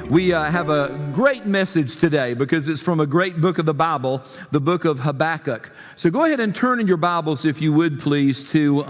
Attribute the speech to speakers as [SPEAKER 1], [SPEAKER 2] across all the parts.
[SPEAKER 1] We have a great message today because it's from a great book of the Bible, the book of Habakkuk. So go ahead and turn in your Bibles, if you would, please, to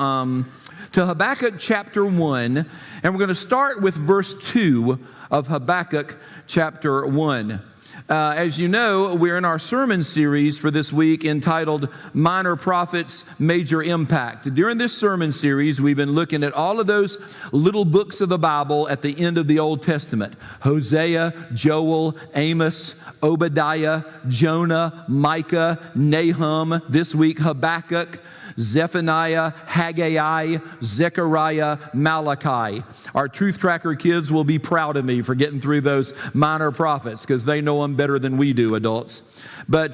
[SPEAKER 1] Habakkuk chapter 1. And we're going to start with verse 2 of Habakkuk chapter 1. As you know, we're in our sermon series for this week entitled Minor Prophets, Major Impact. During this sermon series, we've been looking at all of those little books of the Bible at the end of the Old Testament. Hosea, Joel, Amos, Obadiah, Jonah, Micah, Nahum, this week Habakkuk, Zephaniah, Haggai, Zechariah, Malachi. Our Truth Tracker kids will be proud of me for getting through those minor prophets because they know them better than we do, adults. But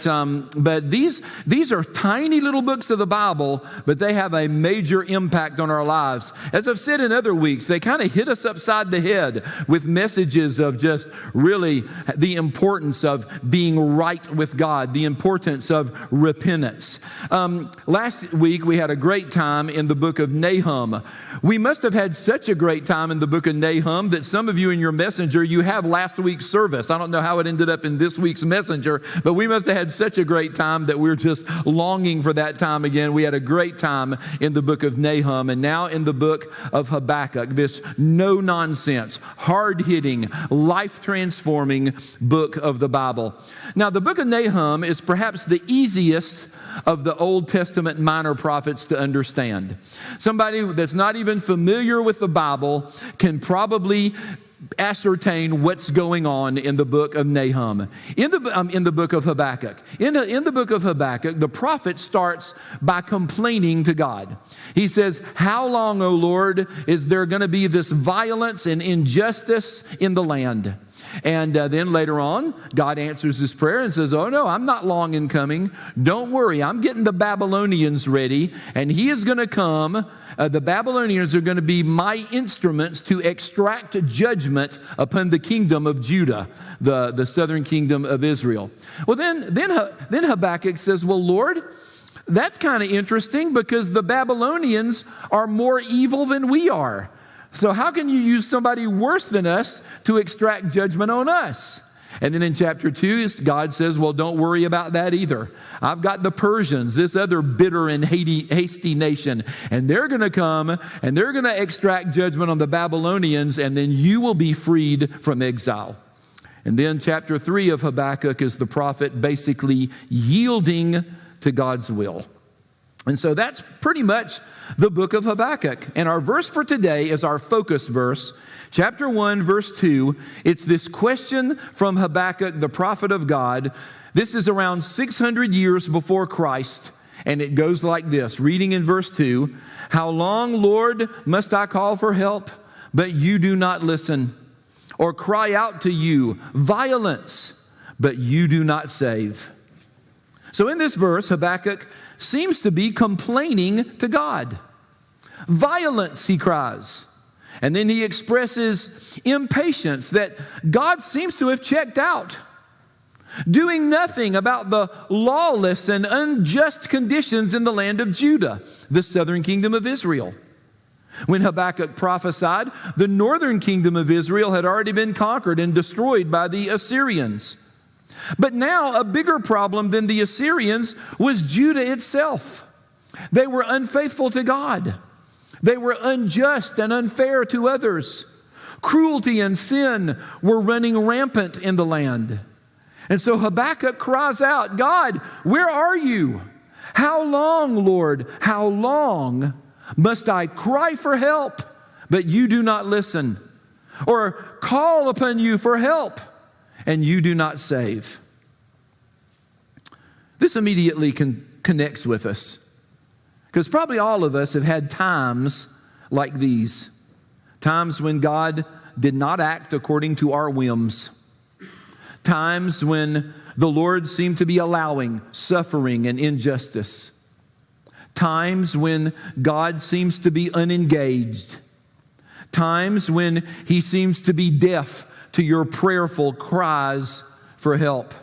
[SPEAKER 1] these are tiny little books of the Bible, but they have a major impact on our lives. As I've said in other weeks, they kind of hit us upside the head with messages of just really the importance of being right with God, the importance of repentance. Last week, we had a great time in the book of Nahum. We must have had such a great time in the book of Nahum that some of you in your messenger, you have last week's service. I don't know how it ended up in this week's messenger, but we must have had such a great time that we're just longing for that time again. We had a great time in the book of Nahum and now in the book of Habakkuk, this no-nonsense, hard-hitting, life-transforming book of the Bible. Now, the book of Nahum is perhaps the easiest of the Old Testament minor prophets to understand. Somebody that's not even familiar with the Bible can probably ascertain what's going on in the book of Nahum. In the book of Habakkuk. In the book of Habakkuk, the prophet starts by complaining to God. He says, "How long, O Lord, is there going to be this violence and injustice in the land?" And then later on, God answers his prayer and says, "Oh no, I'm not long in coming. Don't worry, I'm getting the Babylonians ready, and he is going to come. The Babylonians are going to be my instruments to extract judgment upon the kingdom of Judah, the southern kingdom of Israel." Well, then Habakkuk says, "Well, Lord, that's kind of interesting because the Babylonians are more evil than we are. So how can you use somebody worse than us to extract judgment on us?" And then in chapter 2, God says, "Well, don't worry about that either. I've got the Persians, this other bitter and hasty nation, and they're going to come and they're going to extract judgment on the Babylonians, and then you will be freed from exile." And then chapter 3 of Habakkuk is the prophet basically yielding to God's will. And so that's pretty much the book of Habakkuk. And our verse for today is our focus verse, chapter 1, verse 2. It's this question from Habakkuk, the prophet of God. This is around 600 years before Christ. And it goes like this, reading in verse 2, "How long, Lord, must I call for help, but you do not listen? Or cry out to you, violence, but you do not save?" So in this verse, Habakkuk seems to be complaining to God. Violence, he cries. And then he expresses impatience that God seems to have checked out, doing nothing about the lawless and unjust conditions in the land of Judah, the southern kingdom of Israel. When Habakkuk prophesied, the northern kingdom of Israel had already been conquered and destroyed by the Assyrians. But now a bigger problem than the Assyrians was Judah itself. They were unfaithful to God. They were unjust and unfair to others. Cruelty and sin were running rampant in the land. And so Habakkuk cries out, "God, where are you? How long, Lord, how long must I cry for help, but you do not listen? Or call upon you for help, and you do not save?" This immediately connects with us, because probably all of us have had times like these, times when God did not act according to our whims, times when the Lord seemed to be allowing suffering and injustice, times when God seems to be unengaged, times when he seems to be deaf to your prayerful cries for help.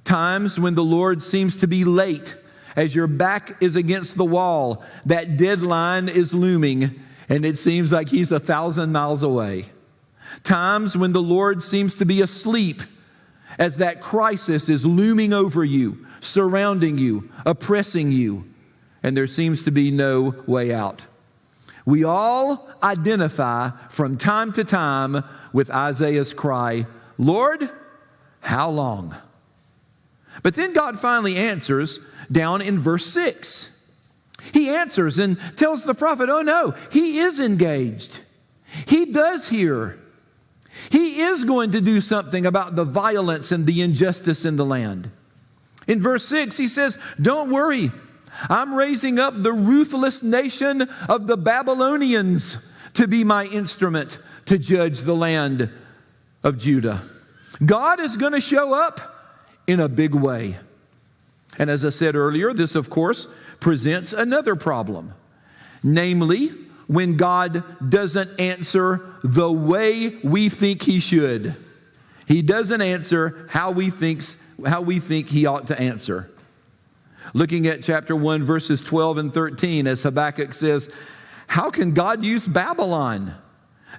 [SPEAKER 1] Times when the Lord seems to be late as your back is against the wall. That deadline is looming and it seems like he's 1,000 miles away. Times when the Lord seems to be asleep as that crisis is looming over you, surrounding you, oppressing you, and there seems to be no way out. We all identify from time to time with Isaiah's cry, Lord, how long? But then God finally answers down in verse 6. He answers and tells the prophet, oh no, he is engaged. He does hear. He is going to do something about the violence and the injustice in the land. In verse 6, he says, don't worry. I'm raising up the ruthless nation of the Babylonians to be my instrument to judge the land of Judah. God is going to show up in a big way. And as I said earlier, this, of course, presents another problem. Namely, when God doesn't answer the way we think he should. He doesn't answer how we think he ought to answer. Looking at chapter 1, verses 12 and 13, as Habakkuk says, how can God use Babylon?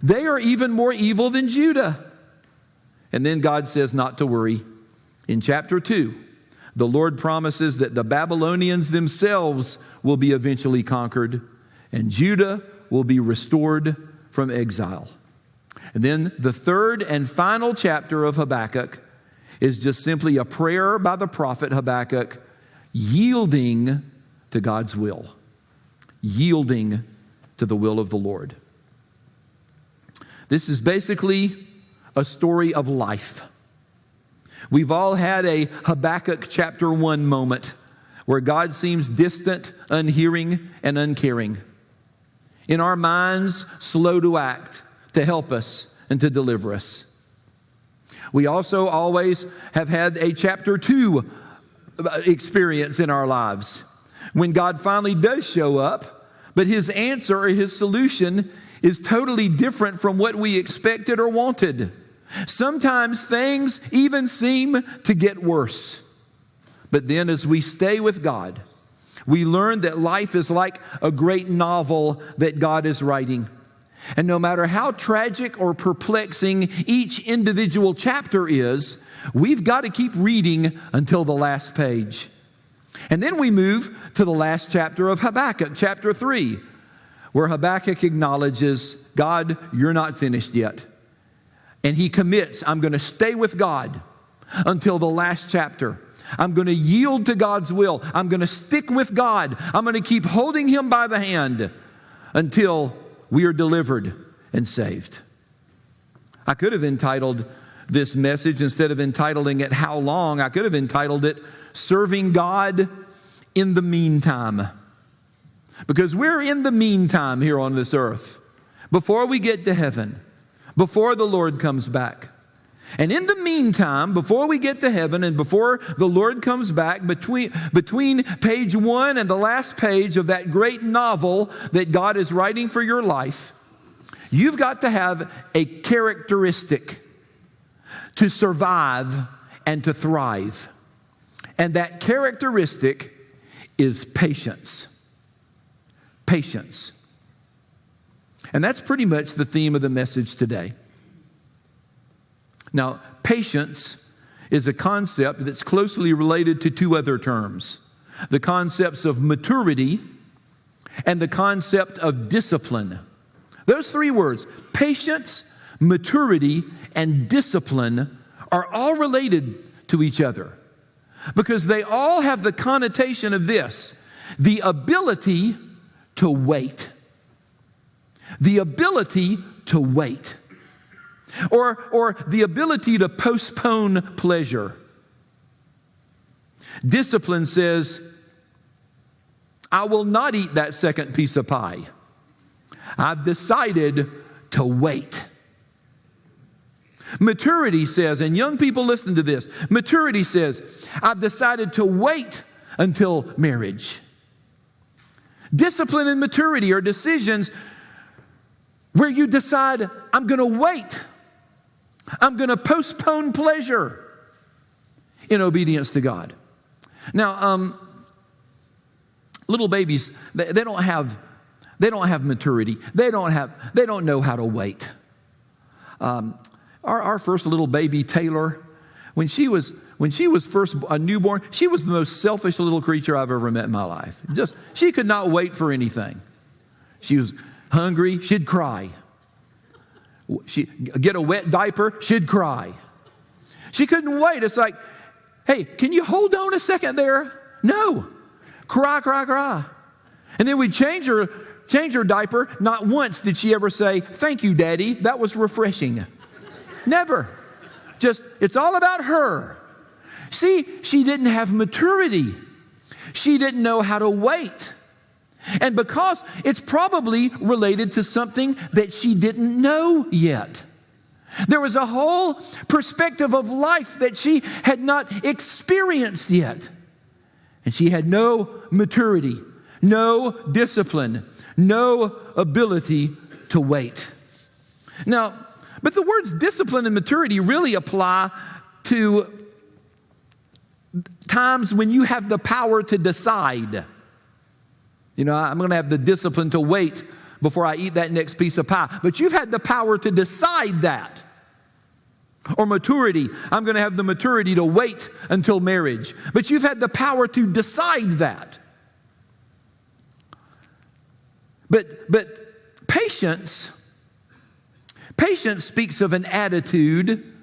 [SPEAKER 1] They are even more evil than Judah. And then God says not to worry. In chapter 2, the Lord promises that the Babylonians themselves will be eventually conquered, and Judah will be restored from exile. And then the third and final chapter of Habakkuk is just simply a prayer by the prophet Habakkuk, yielding to God's will, yielding to the will of the Lord. This is basically a story of life. We've all had a Habakkuk chapter 1 moment where God seems distant, unhearing, and uncaring. In our minds, slow to act, to help us and to deliver us. We also always have had a chapter 2 experience in our lives when God finally does show up, but his answer or his solution is totally different from what we expected or wanted. Sometimes things even seem to get worse. But then as we stay with God, we learn that life is like a great novel that God is writing. And no matter how tragic or perplexing each individual chapter is, we've got to keep reading until the last page. And then we move to the last chapter of Habakkuk, chapter 3, where Habakkuk acknowledges, God, you're not finished yet. And he commits, I'm going to stay with God until the last chapter. I'm going to yield to God's will. I'm going to stick with God. I'm going to keep holding him by the hand until we are delivered and saved. I could have entitled this message, instead of entitling it How Long, I could have entitled it Serving God in the Meantime. Because we're in the meantime here on this earth, before we get to heaven, before the Lord comes back. And in the meantime, before we get to heaven and before the Lord comes back, between page 1 and the last page of that great novel that God is writing for your life, you've got to have a characteristic to survive and to thrive. And that characteristic is patience. Patience. And that's pretty much the theme of the message today. Now, patience is a concept that's closely related to two other terms. The concepts of maturity and the concept of discipline. Those three words, patience, maturity, and discipline, are all related to each other. Because they all have the connotation of this, the ability to wait. The ability to wait. Or the ability to postpone pleasure. Discipline says, I will not eat that second piece of pie. I've decided to wait. Maturity says, and young people listen to this, maturity says, I've decided to wait until marriage. Discipline and maturity are decisions where you decide, I'm going to wait. I'm going to postpone pleasure in obedience to God. Now, little babies, they don't have maturity. They don't know how to wait. Our first little baby, Taylor, when she was first a newborn, she was the most selfish little creature I've ever met in my life. She could not wait for anything. She was hungry, she'd cry. She'd get a wet diaper, she'd cry. She couldn't wait. It's like, hey, can you hold on a second there? No. Cry, cry, cry. And then we'd change her diaper. Not once did she ever say, thank you, Daddy. That was refreshing. Never. Just, it's all about her. See, she didn't have maturity. She didn't know how to wait. And because it's probably related to something that she didn't know yet. There was a whole perspective of life that she had not experienced yet. And she had no maturity, no discipline, no ability to wait. Now, but the words discipline and maturity really apply to times when you have the power to decide. You know, I'm going to have the discipline to wait before I eat that next piece of pie. But you've had the power to decide that. Or maturity. I'm going to have the maturity to wait until marriage. But you've had the power to decide that. But patience speaks of an attitude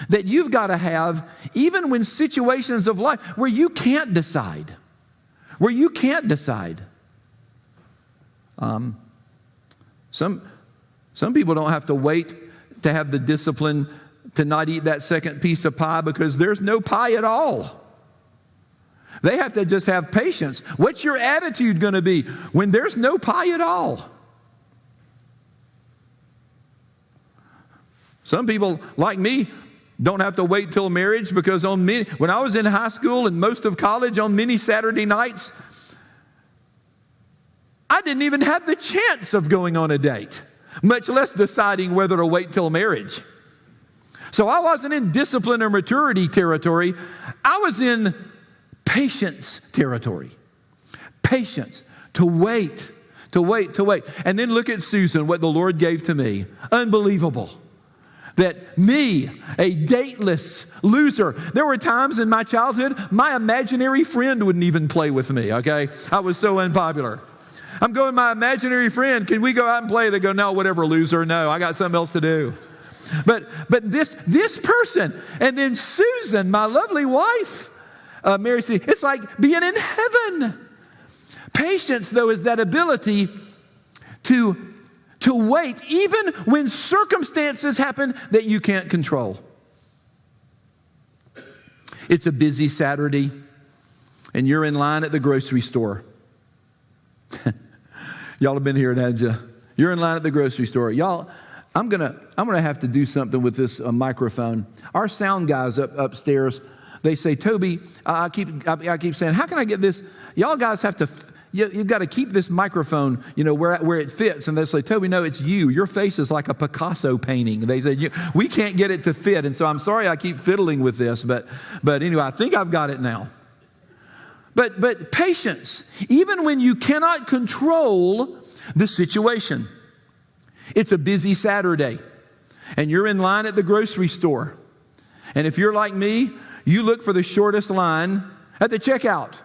[SPEAKER 1] that you've got to have even when situations of life where you can't decide. Where you can't decide. Some people don't have to wait to have the discipline to not eat that second piece of pie because there's no pie at all. They have to just have patience. What's your attitude going to be when there's no pie at all? Some people, like me, don't have to wait till marriage because when I was in high school and most of college, on many Saturday nights, I didn't even have the chance of going on a date, much less deciding whether to wait till marriage. So I wasn't in discipline or maturity territory. I was in patience territory. Patience, to wait. And then look at Susan, what the Lord gave to me. Unbelievable. That me, a dateless loser, there were times in my childhood, my imaginary friend wouldn't even play with me, okay? I was so unpopular. I'm going, my imaginary friend, can we go out and play? They go, no, whatever, loser, no, I got something else to do. But this person, and then Susan, my lovely wife, Mary, it's like being in heaven. Patience, though, is that ability to wait even when circumstances happen that you can't control. It's a busy Saturday, and you're in line at the grocery store. Y'all have been here, haven't you? You're in line at the grocery store. Y'all, I'm gonna have to do something with this microphone. Our sound guys upstairs, they say, Toby, I keep saying, how can I get this? Y'all guys have to, you've got to keep this microphone, where it fits. And they say, Toby, no, it's you. Your face is like a Picasso painting. They say, we can't get it to fit. And so I'm sorry I keep fiddling with this, but anyway, I think I've got it now. But patience, even when you cannot control the situation. It's a busy Saturday, and you're in line at the grocery store. And if you're like me, you look for the shortest line at the checkout,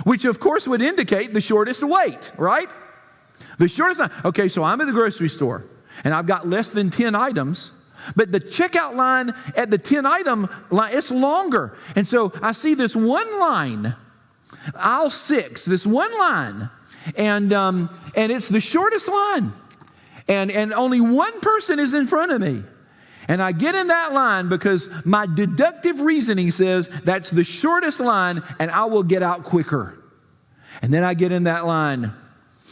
[SPEAKER 1] which of course would indicate the shortest wait, right? The shortest line. Okay, so I'm at the grocery store, and I've got less than 10 items, but the checkout line at the 10-item line, it's longer. And so I see this one line, aisle 6, this one line, and it's the shortest line. And only one person is in front of me. And I get in that line because my deductive reasoning says that's the shortest line and I will get out quicker. And then I get in that line.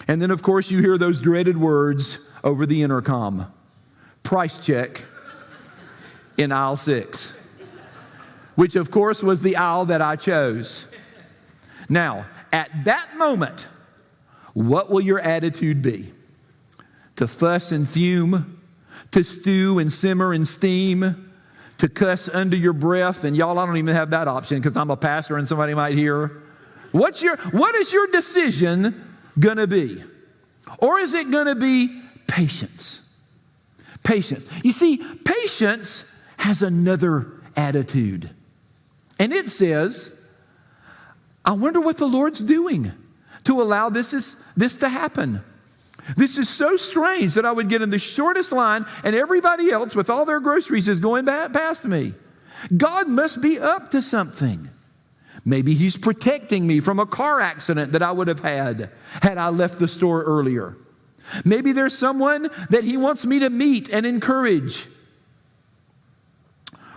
[SPEAKER 1] And then, of course, you hear those dreaded words over the intercom. Price check in aisle 6, which, of course, was the aisle that I chose. Now, at that moment, what will your attitude be? To fuss and fume, to stew and simmer and steam, to cuss under your breath. And y'all, I don't even have that option because I'm a pastor and somebody might hear. What is your decision going to be? Or is it going to be patience? Patience. You see, patience has another attitude. And it says, I wonder what the Lord's doing to allow this to happen. This is so strange that I would get in the shortest line and everybody else with all their groceries is going past me. God must be up to something. Maybe he's protecting me from a car accident that I would have had I left the store earlier. Maybe there's someone that he wants me to meet and encourage.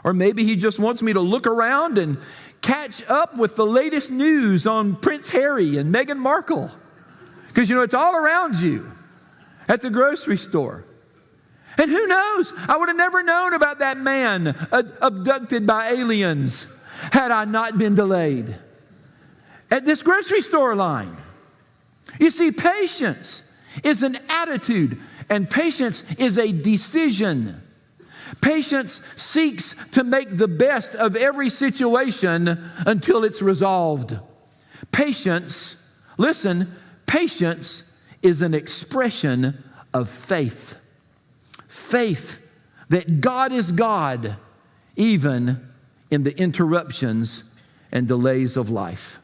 [SPEAKER 1] Or maybe he just wants me to look around and catch up with the latest news on Prince Harry and Meghan Markle. Because, it's all around you at the grocery store. And who knows? I would have never known about that man abducted by aliens had I not been delayed at this grocery store line. You see, patience is an attitude, and patience is a decision. Patience seeks to make the best of every situation until it's resolved. Patience, listen, patience is an expression of faith. Faith that God is God, even in the interruptions and delays of life.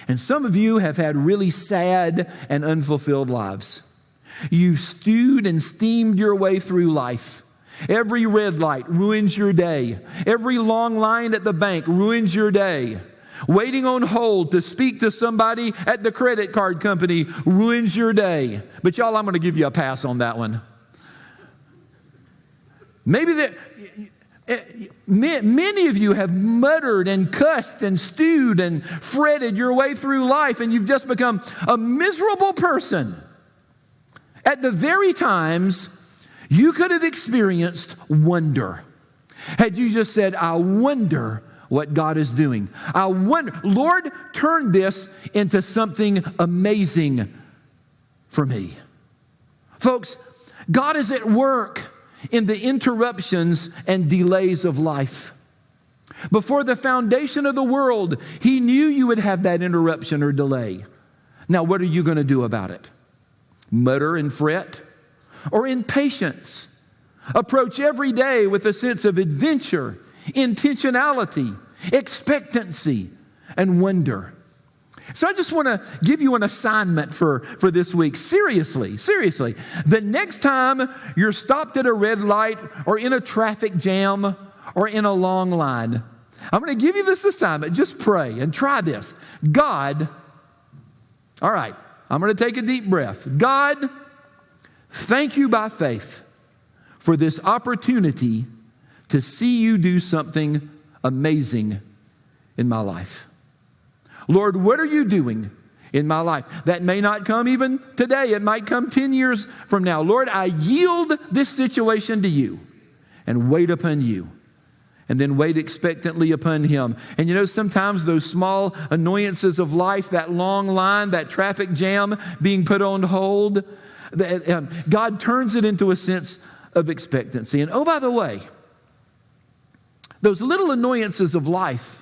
[SPEAKER 1] And some of you have had really sad and unfulfilled lives. You've stewed and steamed your way through life. Every red light ruins your day. Every long line at the bank ruins your day. Waiting on hold to speak to somebody at the credit card company ruins your day. But y'all, I'm going to give you a pass on that one. Many of you have muttered and cussed and stewed and fretted your way through life, and you've just become a miserable person at the very times you could have experienced wonder. Had you just said, I wonder what God is doing. I wonder, Lord, turn this into something amazing for me. Folks, God is at work in the interruptions and delays of life. Before the foundation of the world, he knew you would have that interruption or delay. Now, what are you going to do about it? Mutter and fret? Or in patience, approach every day with a sense of adventure, intentionality, expectancy, and wonder. So I just want to give you an assignment for this week. Seriously. The next time you're stopped at a red light or in a traffic jam or in a long line, I'm going to give you this assignment. Just pray and try this. God, all right, I'm going to take a deep breath. God, thank you by faith for this opportunity to see you do something amazing in my life. Lord, what are you doing in my life? That may not come even today. It might come 10 years from now. Lord, I yield this situation to you and wait upon you. And then wait expectantly upon him. And sometimes those small annoyances of life, that long line, that traffic jam being put on hold, God turns it into a sense of expectancy. And oh, by the way, those little annoyances of life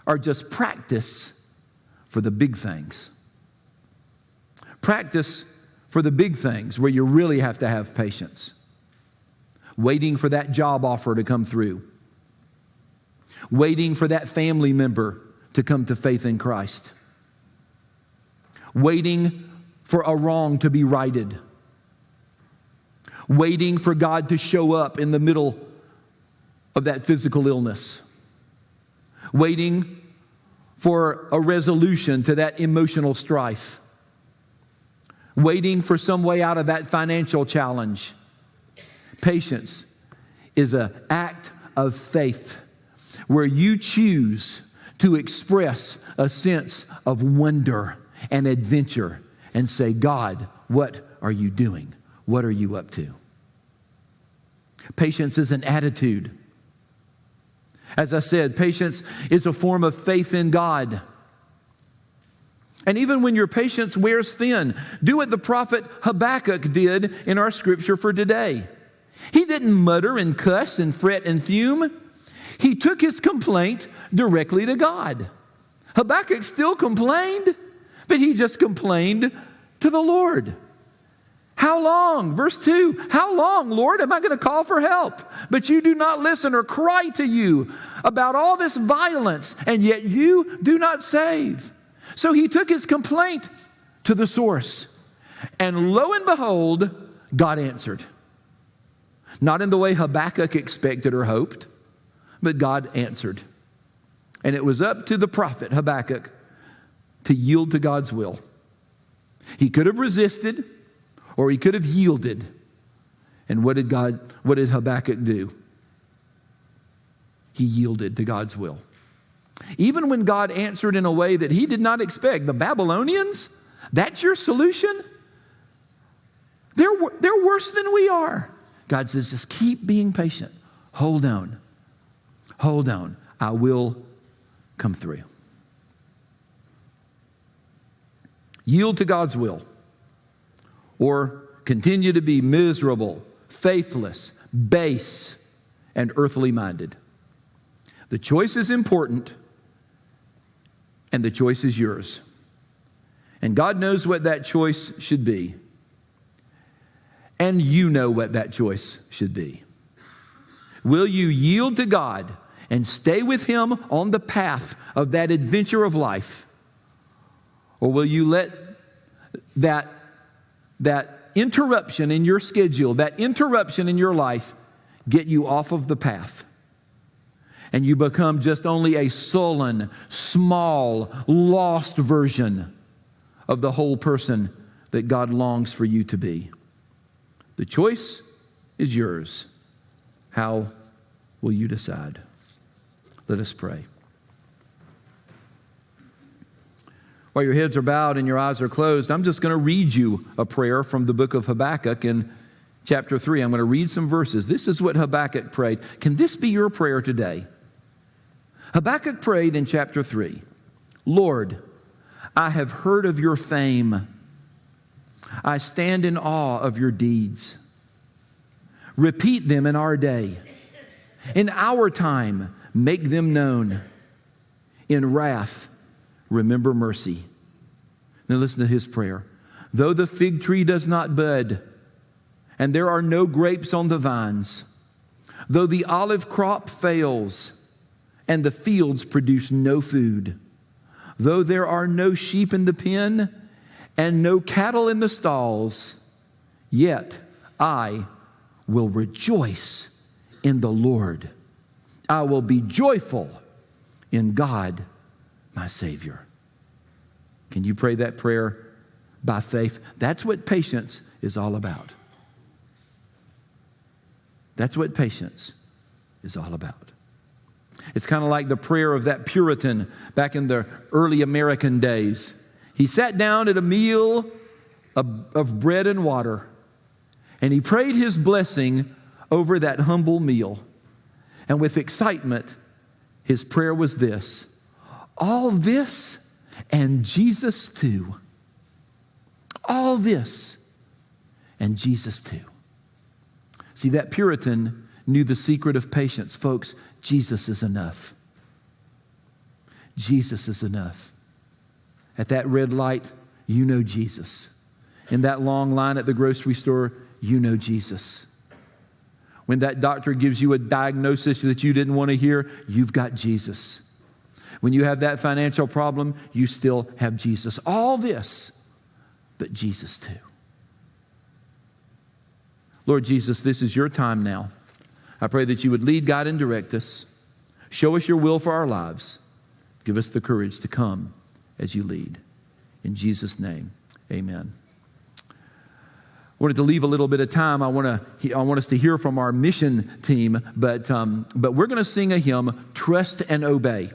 [SPEAKER 1] are just practice for the big things. Practice for the big things where you really have to have patience. Waiting for that job offer to come through. Waiting for that family member to come to faith in Christ. Waiting for a wrong to be righted. Waiting for God to show up in the middle of that physical illness. Waiting for a resolution to that emotional strife. Waiting for some way out of that financial challenge. Patience is an act of faith where you choose to express a sense of wonder and adventure and say, God, what are you doing? What are you up to? Patience is an attitude. As I said, patience is a form of faith in God. And even when your patience wears thin, do what the prophet Habakkuk did in our scripture for today. He didn't mutter and cuss and fret and fume. He took his complaint directly to God. Habakkuk still complained, but he just complained to the Lord. How long? Verse 2, how long, Lord, am I going to call for help? But you do not listen or cry to you about all this violence, and yet you do not save. So he took his complaint to the source, and lo and behold, God answered. Not in the way Habakkuk expected or hoped, but God answered. And it was up to the prophet Habakkuk to yield to God's will. He could have resisted, or he could have yielded. And what did Habakkuk do? He yielded to God's will. Even when God answered in a way that he did not expect. The Babylonians, that's your solution? They're worse than we are. God says, just keep being patient. Hold on. Hold on. I will come through. Yield to God's will, or continue to be miserable, faithless, base, and earthly minded. The choice is important, and the choice is yours. And God knows what that choice should be. And you know what that choice should be. Will you yield to God and stay with Him on the path of that adventure of life? Or will you let that interruption in your schedule, that interruption in your life, get you off of the path? And you become just only a sullen, small, lost version of the whole person that God longs for you to be. The choice is yours. How will you decide? Let us pray. While your heads are bowed and your eyes are closed, I'm just going to read you a prayer from the book of Habakkuk in chapter 3. I'm going to read some verses. This is what Habakkuk prayed. Can this be your prayer today? Habakkuk prayed in chapter 3, Lord, I have heard of your fame. I stand in awe of your deeds. Repeat them in our day. In our time, make them known. In wrath, remember mercy. Now listen to his prayer. Though the fig tree does not bud, and there are no grapes on the vines, though the olive crop fails, and the fields produce no food, though there are no sheep in the pen, and no cattle in the stalls, yet I will rejoice in the Lord. I will be joyful in God, my Savior. Can you pray that prayer by faith? That's what patience is all about. That's what patience is all about. It's kind of like the prayer of that Puritan back in the early American days. He sat down at a meal of bread and water, and he prayed his blessing over that humble meal. And with excitement, his prayer was this: all this and Jesus too. All this and Jesus too. See, that Puritan knew the secret of patience. Folks, Jesus is enough. Jesus is enough. At that red light, you know Jesus. In that long line at the grocery store, you know Jesus. When that doctor gives you a diagnosis that you didn't want to hear, you've got Jesus. When you have that financial problem, you still have Jesus. All this, but Jesus too. Lord Jesus, this is your time now. I pray that you would lead, guide, and direct us. Show us your will for our lives. Give us the courage to come as you lead. In Jesus' name, amen. I wanted to leave a little bit of time. I want us to hear from our mission team, but we're going to sing a hymn, Trust and Obey.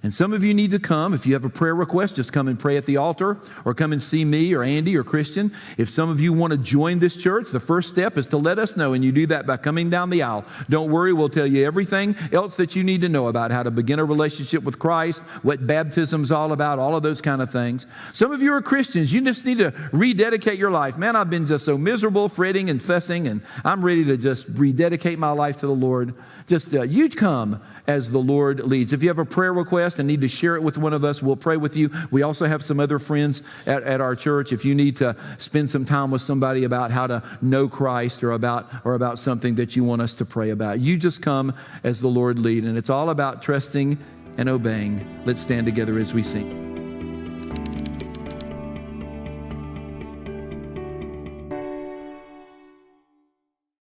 [SPEAKER 1] And some of you need to come. If you have a prayer request, just come and pray at the altar, or come and see me or Andy or Christian. If some of you want to join this church, the first step is to let us know, and you do that by coming down the aisle. Don't worry, we'll tell you everything else that you need to know about how to begin a relationship with Christ, what baptism's all about, all of those kind of things. Some of you are Christians. You just need to rededicate your life. Man, I've been just so miserable, fretting and fussing, and I'm ready to just rededicate my life to the Lord. Just you come as the Lord leads. If you have a prayer request, request and need to share it with one of us, we'll pray with you. We also have some other friends at our church. If you need to spend some time with somebody about how to know Christ or about something that you want us to pray about, you just come as the Lord lead. And it's all about trusting and obeying. Let's stand together as we sing.